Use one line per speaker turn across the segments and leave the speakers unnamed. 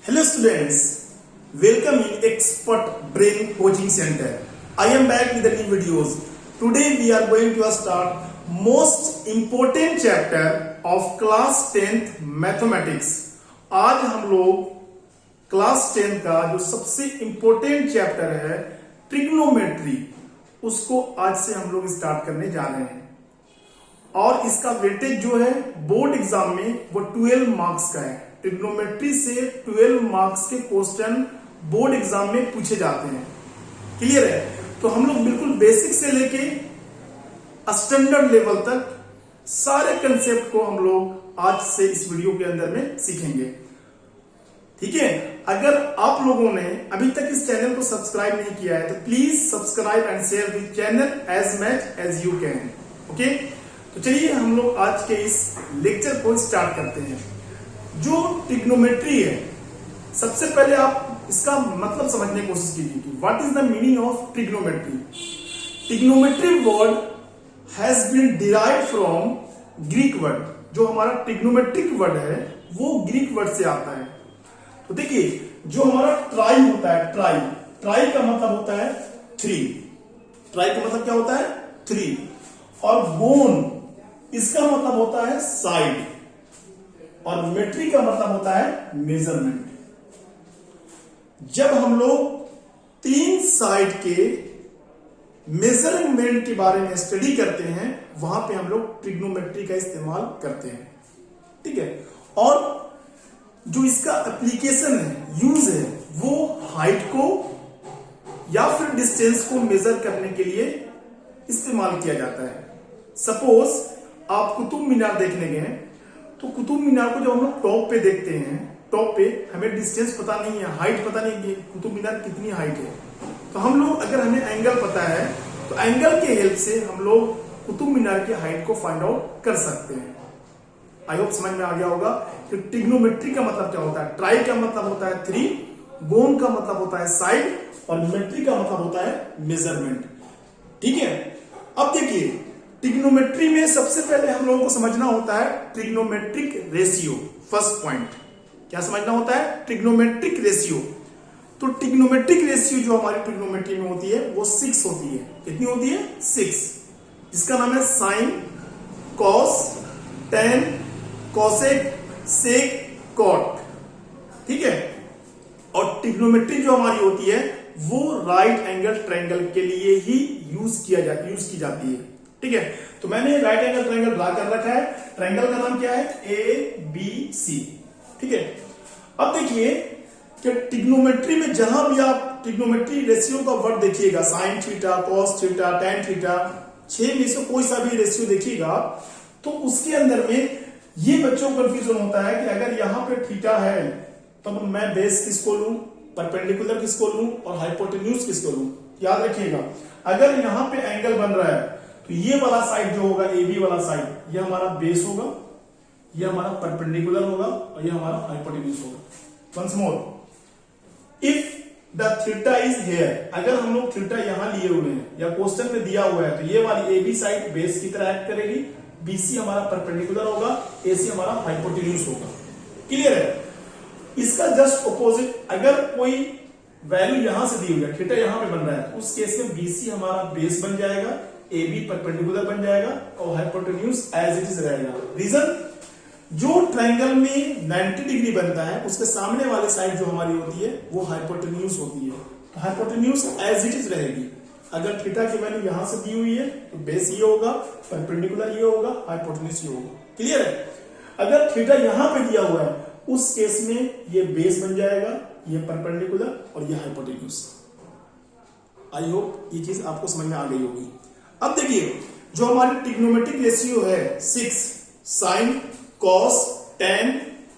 Hello students, welcome in Expert Brain Coaching Center. I am back with the new videos. Today we are going to start most important chapter of class 10th mathematics. आज हम लोग class 10 का जो सबसे important chapter है trigonometry, उसको आज से हम लोग स्टार्ट करने जा रहे हैं। और इसका वेटेज जो है बोर्ड एग्जाम में वो 12 मार्क्स का है। ट्रिग्नोमेट्री से 12 मार्क्स के क्वेश्चन बोर्ड एग्जाम में पूछे जाते हैं। क्लियर है? तो हम लोग बिल्कुल बेसिक से लेके स्टैंडर्ड लेवल तक सारे कंसेप्ट को हम लोग आज से इस वीडियो के अंदर में सीखेंगे। ठीक है? अगर आप लोगों ने अभी तक इस चैनल को सब्सक्राइब नहीं किया है तो please subscribe and share this channel as much as you can. Okay, तो चलिए हम लोग आज के इस लेक्चर को स्टार्ट करते हैं। जो ट्रिग्नोमेट्री है, सबसे पहले आप इसका मतलब समझने की कोशिश कीजिए कि what is the meaning of trigonometry. Trigonometry word has been derived from Greek word. जो हमारा ट्रिग्नोमेट्रिक वर्ड है वो ग्रीक वर्ड से आता है। तो देखिए, जो हमारा ट्राई होता है, ट्राई का मतलब होता है 3। ट्राई का मतलब क्या होता है? 3। और बोन, इसका मतलब होता है साइड, और मेट्री का मतलब होता है मेजरमेंट। जब हम लोग 3 साइड के मेजरमेंट के बारे में स्टडी करते हैं, वहां पे हम लोग ट्रिग्नोमेट्री का इस्तेमाल करते हैं। ठीक है? और जो इसका एप्लीकेशन है, यूज है, वो हाइट को या फिर डिस्टेंस को मेजर करने के लिए इस्तेमाल किया जाता है। सपोज आप कुतुब मीनार देखने गए, तो कुतुब मीनार को जब हम लोग टॉप पे देखते हैं, टॉप पे हमें डिस्टेंस पता नहीं है, हाइट पता नहीं है कुतुब मीनार कितनी हाइट है। तो हम लोग, अगर हमें एंगल पता है तो एंगल के हेल्प से हम लोग कुतुब मीनार की हाइट को फाइंड आउट कर सकते हैं। आई होप समझ में आ गया होगा कि ट्रिग्नोमेट्री का मतलब क्या होता है। ट्राई का मतलब होता है 3, बोन का मतलब होता है साइड, और मेट्री का मतलब होता है मेजरमेंट। ठीक है? अब देखिए, ट्रिग्नोमेट्री में सबसे पहले हम लोगों को समझना होता है ट्रिग्नोमेट्रिक रेशियो। फर्स्ट पॉइंट क्या समझना होता है? Trigonometric ratio. तो ट्रिग्नोमेट्रिक रेशियो जो हमारी ट्रिग्नोमेट्री में होती है वो 6 होती है। कितनी होती है? 6। जिसका नाम है साइन, कॉस, टेन, कॉसेक, सेक, कॉट। ठीक है? और ट्रिग्नोमेट्री जो हमारी होती है वो राइट एंगल ट्रायंगल के लिए ही यूज की जाती है। ठीक है? तो मैंने राइट एंगल ट्रायंगल ड्रा कर रखा है। ट्रायंगल का नाम क्या है? ABC। ठीक है? अब देखिए कि ट्रिग्नोमेट्री में जहां भी आप ट्रिग्नोमेट्री रेशियो का वर्ड देखिएगा, sine theta, cos theta, tan theta, 6 में से कोई सा भी रेशियो देखिएगा, तो उसके अंदर में ये बच्चों को कंफ्यूजन होता है कि अगर यहां पे थीटा है तो मैं बेस किसको लूं, परपेंडिकुलर किसको लूं, और हाइपोटेन्यूज किसको लूं। याद रखिएगा, अगर यहां पे एंगल बन रहा है तो ये वाला साइड जो होगा, AB वाला साइड, ये हमारा बेस होगा, ये हमारा परपेंडिकुलर होगा, और ये हमारा हाइपोटेन्यूज होगा। Once more, if the theta is here, अगर हम लोग थीटा यहां लिए हुए हैं या क्वेश्चन में दिया हुआ है, तो ये वाली AB साइड बेस की तरह एक्ट करेगी, BC हमारा परपेंडिकुलर होगा, AC हमारा हाइपोटेन्यूज होगा। क्लियर है? इसका जस्ट ऑपोजिट, अगर कोई वैल्यू यहां से दी हुई है, थीटा यहां पे बन रहा है, तो उस केस में BC हमारा बेस बन जाएगा, AB परपेंडिकुलर बन जाएगा, और हाइपोटेन्यूज एज इट इज रहेगा। रीजन, जो ट्रायंगल में 90 डिग्री बनता है उसके सामने वाली साइड जो हमारी होती है वो हाइपोटेन्यूज होती है। तो हाइपोटेन्यूज एज इट इज रहेगी। अगर थीटा की वैल्यू यहां से दी हुई है तो बेस ये होगा, परपेंडिकुलर ये होगा, हाइपोटेन्यूज ये होगा। क्लियर है? अगर थीटा यहां पे दिया हुआ है, उस केस में ये बेस बन जाएगा, ये परपेंडिकुलर, और ये हाइपोटेन्यूज। आई होप ये चीज आपको समझ में आ गई होगी। अब देखिए, जो हमारी ट्रिग्नोमेट्रिक रेशियो है 6, साइन, कॉस, टेन,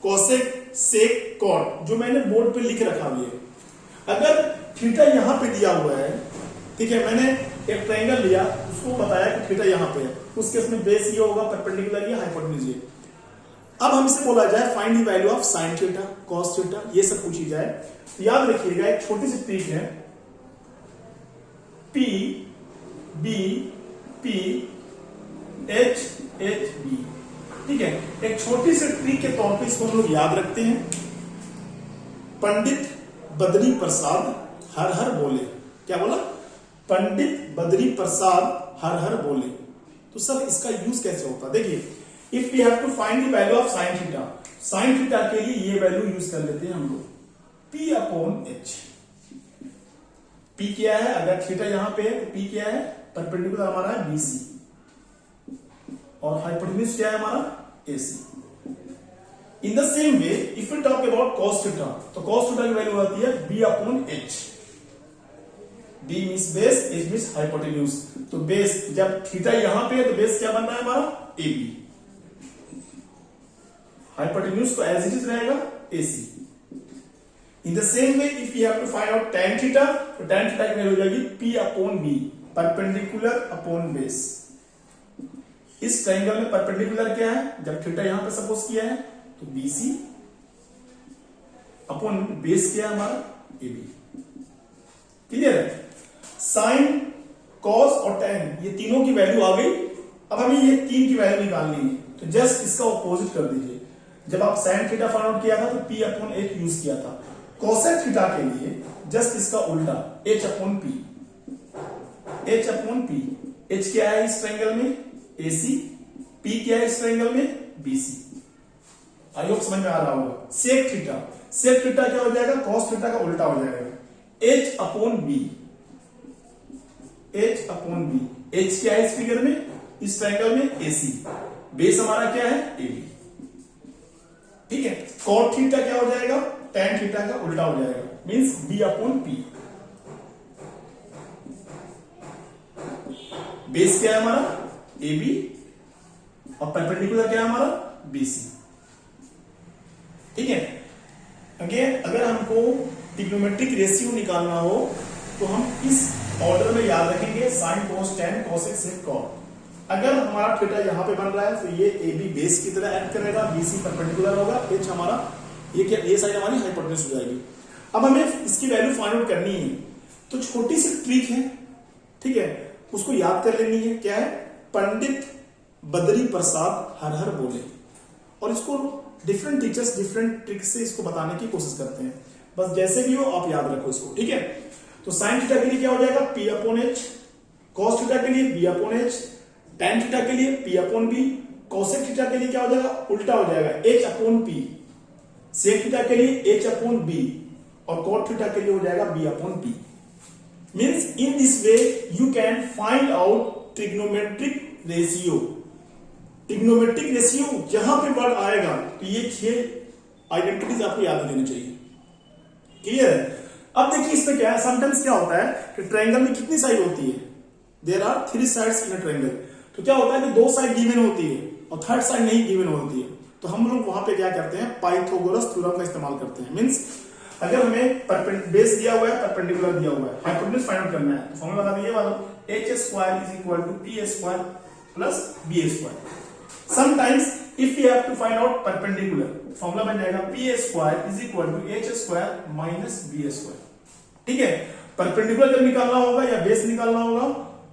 कोसेक, सेक, कॉट, जो मैंने बोर्ड पे लिख रखा हुआ है। अगर थीटा यहां पे दिया हुआ है, ठीक है, मैंने एक ट्रायंगल लिया, उसको बताया कि थीटा यहां पे है, उस केस में बेस ये होगा, परपेंडिकुलर ये, हाइपोटेन्यूज ये। अब हमसे बोला जाए find the value of sine theta, cos theta, ये सब पूछी जाए, तो याद रखिएगा एक छोटी सी ट्रिक है, P B P H H B। ठीक है? एक छोटी सी ट्रिक के तौर पे इसको हम लोग याद रखते हैं। पंडित बद्री प्रसाद हर हर बोले। क्या बोला? पंडित बद्री प्रसाद हर हर बोले। तो सर इसका यूज कैसे होता है? देखिए, if we have to find the value of sine theta, sine theta के लिए ये वैल्यू यूज कर लेते हैं हम लोग, P अपॉन एच। P क्या है? अगर थीटा यहां पे है तो P क्या है? परपेंडिकुलर हमारा है BC और हाइपोटेन्यूज क्या है हमारा? AC। In the same way if we talk about cos theta, तो cos थीटा की वैल्यू आती है B upon H। B means base, H means hypotenuse. तो बेस जब थीटा यहां पे है तो बेस क्या बन रहा है हमारा? AB। हाइपोटेन्यूज तो एज इट इज रहेगा AC। In the same way if you have to find out tan theta, तो tan थीटा की वैल्यू हो जाएगी P upon B, perpendicular upon base. इस ट्रायंगल में परपेंडिकुलर क्या है? जब थीटा यहां पे सपोज किया है तो BC अपॉन बेस क्या है हमारा? AB। क्लियर है? साइन, कॉस और tan ये तीनों की वैल्यू आ गई। अब हमें ये तीन की वैल्यू निकालनी है, तो जस्ट इसका ऑपोजिट कर दीजिए। जब आप साइन थीटा फाइंड आउट किया था तो P अपॉन H यूज किया था। कोसेक थीटा के लिए जस्ट इसका उल्टा, H upon P। H upon P, H क्या है इस ट्रायंगल में? AC। P क्या है इस ट्रायंगल में? BC। आई होप समझ में आ रहा होगा। सेक थीटा, सेक थीटा क्या हो जाएगा? कॉस थीटा का उल्टा हो जाएगा, H upon B। H upon B, H क्या है इस फिगर में? इस ट्रायंगल में AC। बेस हमारा क्या है? AB। ठीक है? कॉट थीटा क्या हो जाएगा? tan थीटा का उल्टा हो जाएगा, means B upon P। Base क्या है हमारा? AB और परपेंडिकुलर क्या है हमारा? BC। ठीक है? अगेन अगर हमको ट्रिग्नोमेट्रिक रेशियो निकालना हो तो हम इस ऑर्डर में याद रखेंगे, साइन, कोस, tan, कोसेक, सेक, कॉट। अगर हमारा थीटा यहां पे बन रहा है तो ये AB बेस की तरह एक्ट करेगा, BC परपेंडिकुलर होगा, H हमारा ये क्या, ये साइड हमारी हाइपोटेन्यूज हो जाएगी। अब हमें इसकी वैल्यू फाइंड आउट करनी है, तो छोटी सी ट्रिक है, ठीक है, उसको याद कर लेनी है। क्या है? पंडित बद्री प्रसाद हर हर बोले। और इसको डिफरेंट टीचर्स डिफरेंट ट्रिक से इसको बताने की कोशिश करते हैं, बस जैसे भी हो आप याद रखो इसको। ठीक है? तो साइन थीटा के लिए क्या हो जाएगा? P upon H। Cos theta के लिए B upon H। tan theta के लिए P upon B। Cosec theta के लिए क्या हो जाएगा? उल्टा हो जाएगा, H upon P। Sec theta के लिए H अपॉन B और कॉट थीटा के लिए हो जाएगा B upon P। Means in this way you can find out trigonometric ratio. Trigonometric ratio जहां पे वर्ड आएगा तो ये 6 आइडेंटिटीज आपको याद देनी चाहिए। क्लियर है? अब देखिए इसमें क्या है, समटाइम्स क्या होता है कि ट्रायंगल में कितनी साइड होती है? There are 3 sides in a triangle. तो क्या होता है कि 2 साइड गिवन होती है और थर्ड साइड नहीं गिवन होती है, तो हम लोग वहां पे क्या करते हैं? पाइथागोरस थ्योरम का इस्तेमाल करते हैं। मींस अगर हमें बेस दिया हुआ है, परपेंडिकुलर दिया हुआ है, हाइपोटेन्यूज फाइंड आउट करना है, तो फॉर्मूला बता दीजिए वाला, h square is equal to p square plus b square. Sometimes if you have to find out perpendicular, formula बन जाएगा p square is equal to h square minus b square. ठीक है? परपेंडिकुलर जब निकालना होगा या बेस निकालना होगा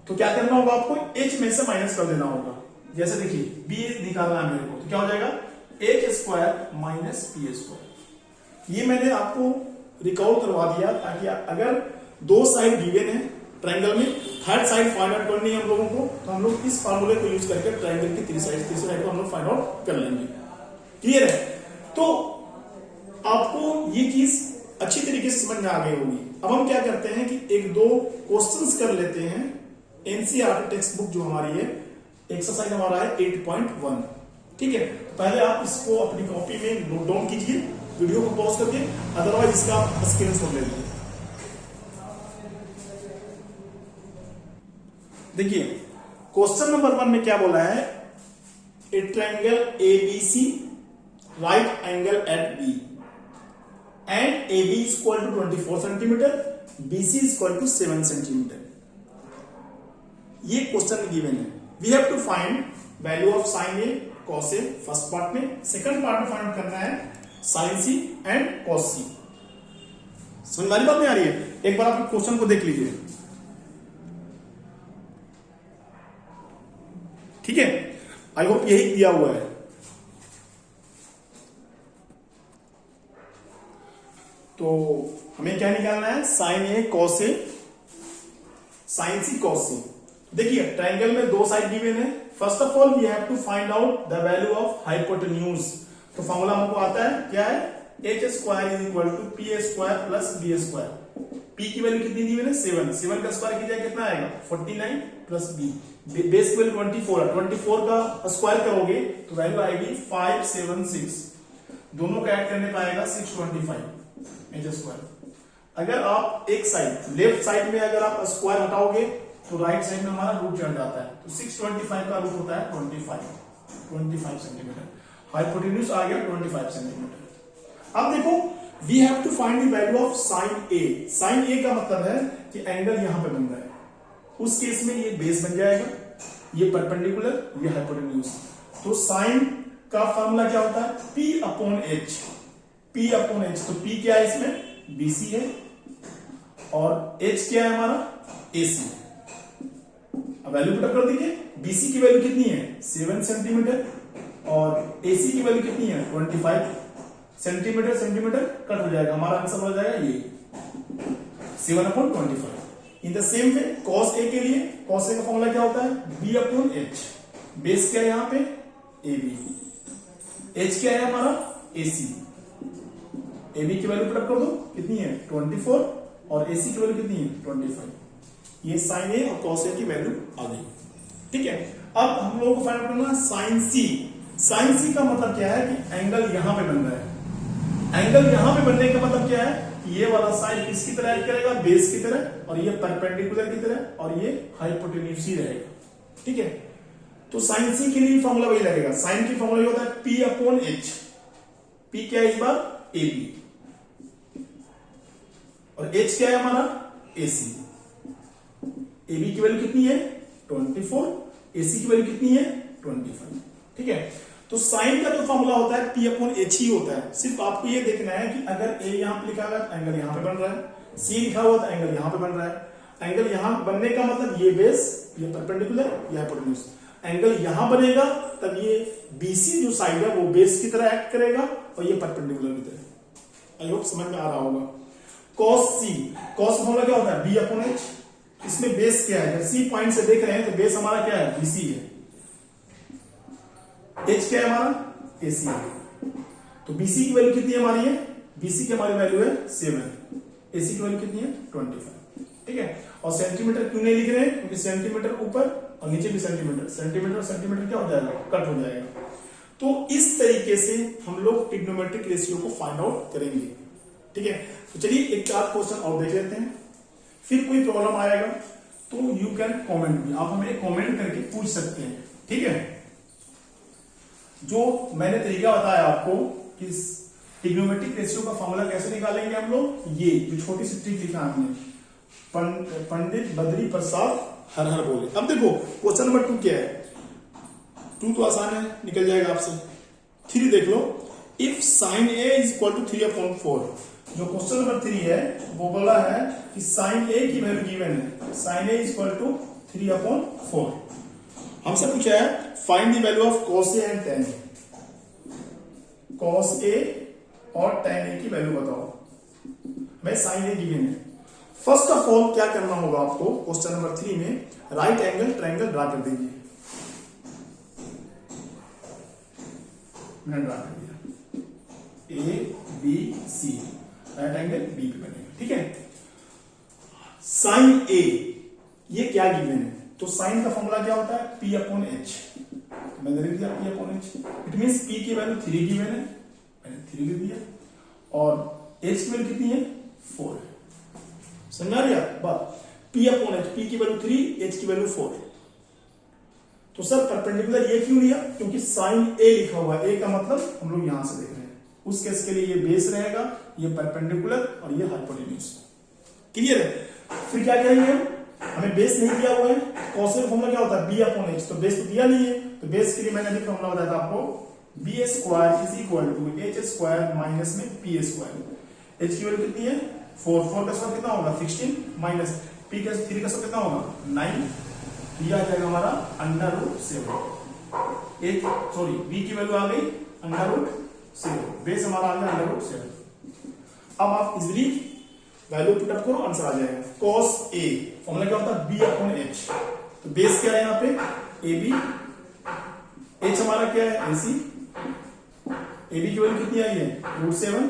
तो क्या करना होगा आपको? h में से माइनस कर देना होगा। जैसे देखिए b निकालना है मेरे को, तो क्या हो जाएगा? h square minus p square. ये मैंने आपको रिकॉल करवा दिया ताकि अगर 2 साइड गिवन है ट्रायंगल में, थर्ड साइड फाइंड आउट करनी है हम लोगों को, तो हम लोग इस फार्मूले को यूज करके ट्रायंगल की तीसरी साइड को हम लोग फाइंड आउट कर लेंगे। क्लियर है? तो आपको ये चीज अच्छी तरीके से समझ में आ गई होगी। अब हम क्या करते हैं कि 1-2 क्वेश्चंस कर लेते हैं एनसीईआरटी टेक्स्ट बुक जो हमारी है, एक्सरसाइज हमारा है 8.1। ठीक है? तो पहले आप इसको अपनी कॉपी में नोट डाउन कीजिए, वीडियो को पॉज करके, अदरवाइज इसका आप स्क्रीनशॉट ले लीजिए। देखिए क्वेश्चन नंबर 1 में क्या बोला है? A triangle ABC right angle at B and AB is equal to 24 centimetre, BC is equal to 7 centimetre. ये क्वेश्चन गिवन है। We have to find value of sine A, cos A first part में, second part में find करना है sine C and cos C। समझ में बात नहीं आ रही है? एक बार आप क्वेश्चन को देख लीजिए। ठीक है? आई होप यही दिया हुआ है। तो हमें क्या निकालना है, sine A cos A, sine C cos C. देखिए ट्रायंगल में दो साइड गिवन है। First of all we have to find out the value of hypotenuse. तो फॉर्मूला हमको आता है, क्या है, H square is equal to P square plus B square. P की वैल्यू कितनी दी मैंने, 7, 7 का स्क्वायर किया कितना आएगा 49 प्लस बी, बेस की वैल्यू 24 है, 24 का स्क्वायर करोगे तो वैल्यू आएगी 576, दोनों का ऐड करने पाएगा 625 एच स्क्वायर। अगर आप एक साइड लेफ्ट साइड में अगर आप स्क्वायर हटाओगे तो राइट साइड में हमारा रूट चढ़ जाता है, तो 625 का रूट होता है 25 सेंटीमीटर। हाइपोटेन्यूज आ गया 25 सेंटीमीटर। अब देखो we have to find the value of sine A. Sine A का मतलब है कि एंगल यहां पे बन रहा है, उस केस में ये बेस बन जाएगा, ये परपेंडिकुलर, ये हाइपोटेन्यूज। तो साइन का फॉर्मूला क्या होता है, P upon H. P upon H, तो P क्या है इसमें, BC है, और H क्या है हमारा, AC। अब वैल्यू पुट कर दीजिए, BC की वैल्यू कितनी है 7 सेंटीमीटर और AC की वैल्यू कितनी है 25 सेंटीमीटर। सेंटीमीटर कट हो जाएगा, हमारा आंसर हो जाएगा ये 7/25। इन the same way cos A के लिए, cos A का फॉर्मूला क्या होता है, B अपॉन H। बेस क्या है यहाँ पे AB, H क्या है हमारा AC। AB की वैल्यू पुट कर दो, कितनी है 24 और AC की वैल्यू कितनी है 25। ये साइन ए और कॉस ए की वैल्यू आ गई, ठीक है। अब हम लोगों को फाइंड करना है साइन सी। साइन सी का मतलब क्या है कि एंगल यहां पे बन रहा है। एंगल यहां पे बनने का मतलब क्या है, ये वाला साइड किसकी तरह एक्ट करेगा, बेस की तरह, और ये परपेंडिकुलर की तरह, और ये हाइपोटेन्यूज ही रहेगा, ठीक है। तो साइन सी के लिए फॉर्मूला वही लगेगा। साइन की फॉर्मूला होता है P अपॉन एच। P क्या है इस बार, AB, और H क्या है हमारा AC। AB की वैल्यू कितनी है 24, AC की वैल्यू कितनी है 25, ठीक है। तो साइन का जो फॉर्मूला होता है P अपॉन एच ही होता है। सिर्फ आपको ये देखना है कि अगर A यहां पे लिखा हुआ है एंगल यहां पे बन रहा है, C लिखा हुआ है एंगल यहां पे बन रहा है। एंगल यहां बनने का मतलब ये बेस, ये परपेंडिकुलर, ये हाइपोटेन्यूज। एंगल यहां बनेगा तब ये BC जो साइड है वो बेस की तरह एक्ट करेगा और ये परपेंडिकुलर की तरह। आई होप समझ में आ रहा होगा। cos C, cos फॉर्मूला क्या होता है B अपॉन एच। इसमें बेस क्या है, सी पॉइंट से देख रहे हैं तो बेस हमारा क्या है BC है, H क्या है हमारा AC है। तो BC की वैल्यू कितनी है हमारी है, BC की हमारी वैल्यू है 7, AC की वैल्यू कितनी है 25, ठीक है। और सेंटीमीटर क्यों नहीं लिख रहे हैं, क्योंकि सेंटीमीटर ऊपर और नीचे भी सेंटीमीटर, सेंटीमीटर और सेंटीमीटर क्या हो जाएगा, कट हो जाएगा। तो इस तरीके से हम लोग ट्रिग्नोमेट्रिक रेशियो को फाइंड आउट करेंगे, ठीक है। तो चलिए एक आध क्वेश्चन और देख लेते हैं, फिर कोई प्रॉब्लम आएगा तो यू कैन कमेंट भी, आप हमें कमेंट करके पूछ सकते हैं, ठीक है। जो मैंने तरीका बताया आपको कि ट्रिग्नोमेट्रिक रेशियो का फॉर्मूला कैसे निकालेंगे हम लोग, ये जो छोटी सी ट्रिक लिखा हमने, पंडित बद्री प्रसाद हर हर बोले। अब देखो क्वेश्चन नंबर 2 क्या है, 2 तो आसान है, निकल जाएगा आपसे। 3 देख लो, if sine A is equal to 3/4। जो क्वेश्चन नंबर 3 है वो बोला है कि साइन ए की वैल्यू गिवन है, sine A is equal to 3/4। हमसे पूछा है find the value of cos A and tan A. cos A और tan ए की वैल्यू बताओ। मैं साइन ए गिवन है। फर्स्ट ऑफ ऑल क्या करना होगा आपको, क्वेश्चन नंबर 3 में राइट एंगल ट्रायंगल ड्रा कर दीजिए। मैंने ड्रा कर दिया, ABC, राइट एंगल बी पे बनेगा, ठीक है। साइन ए ये क्या गिवन है, तो साइन का फॉर्मूला क्या होता है P अपॉन एच। मैंने लिख दिया P upon H, it mean P की वैल्यू 3 गिवन है, मैंने 3 लिख दिया, और H की वैल्यू कितनी है 4 है। समझ आ रही है बात, P अपॉन एच, P की वैल्यू 3, H की वैल्यू 4। तो सर परपेंडिकुलर ये क्यों लिया, क्योंकि साइन A लिखा हुआ है, A का मतलब हम लोग यहां से देख रहे हैं, उस केस के लिए ये बेस रहेगा, ये परपेंडिकुलर और ये हाइपोटेन्यूज। क्लियर है। फिर क्या करेंगे हम, हमें बेस नहीं दिया हुआ है, cos का फॉर्मूला क्या होता है B अपॉन एच, तो बेस तो दिया नहीं है, तो बेस के लिए मैंने अभी फॉर्मूला बताया था आपको, B square is equal to H square minus में P स्क्वायर। H की वैल्यू कितनी है 4, 4 का स्क्वायर कितना होगा 16, माइनस P का 3 का स्क्वायर कितना होगा 9, यह आ जाएगा हमारा √7। एक सॉरी B की वैल्यू आ गई √7, बेस हमारा आ गया √7। अब आप इजिली वैल्यू पुटअप करो, आंसर आ जाएगा। cos a फॉर्मूला क्या होता है, b अपॉन h। तो बेस क्या है यहाँ पे, ab, h हमारा क्या है, ac, ab की वैल्यू कितनी आई है, √7,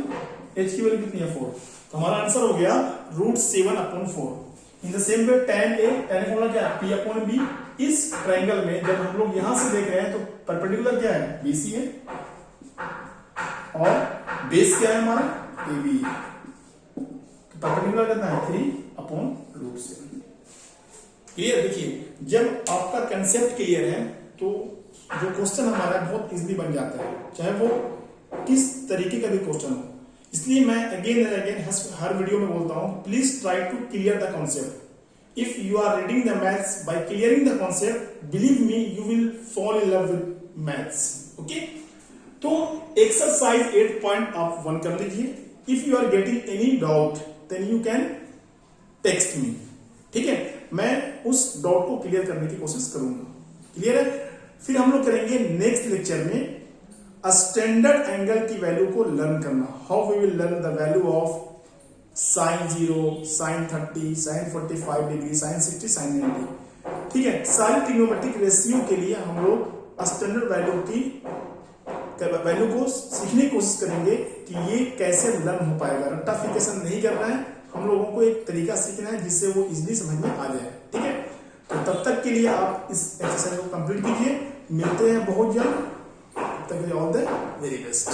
h की वैल्यू कितनी है, 4। तो हमारा आंसर हो गया √7 upon 4। In the same way tan a, tan formula क्या है, p अपॉन b। इस ट्रायंगल में जब हम लोग यहां से देख रहे हैं तो परपेंडिकुलर क्या है, bc है, और बेस क्या है हमारा, ab। तो परपेंडिकुलर कितना है, 3 अपॉन √7। क्लियर। देखिए जब आपका कंसेप्ट क्लियर है तो जो क्वेश्चन हमारा बहुत इजीली बन जाता है, चाहे वो किस तरीके का भी क्वेश्चन हो। इसलिए मैं अगेन एंड अगेन हर वीडियो में बोलता हूं, please try to clear the concept. If you are reading the maths by clearing the concept, believe me you will fall in love with maths. Okay, तो exercise 8 आप 1 कर लीजिए। If you are getting any doubt then you can text me, ठीक है, मैं उस doubt को clear करने की कोशिश करूंगा। क्लियर है। फिर हम लोग करेंगे नेक्स्ट लेक्चर में स्टैंडर्ड एंगल की वैल्यू को लर्न करना। How we will learn the value of sin 0, sin 30, sin 45 degree, sin 60, sin 90। ठीक है, सारी ट्रिग्नोमेट्रिक रेशियो के लिए हम लोग स्टैंडर्ड वैल्यू को सीखने की कोशिश करेंगे कि ये कैसे लर्न हो पाएगा। रट्टाफिकेशन नहीं करना है, हम लोगों को एक तरीका सीखना है जिससे वो इजीली समझ में आ जाए। ठीक है, तो तब तक के लिए आप इस एक्सरसाइज को कंप्लीट कीजिए। मिलते हैं बहुत जल्द, तब तक के लिए ऑल द वेरी बेस्ट।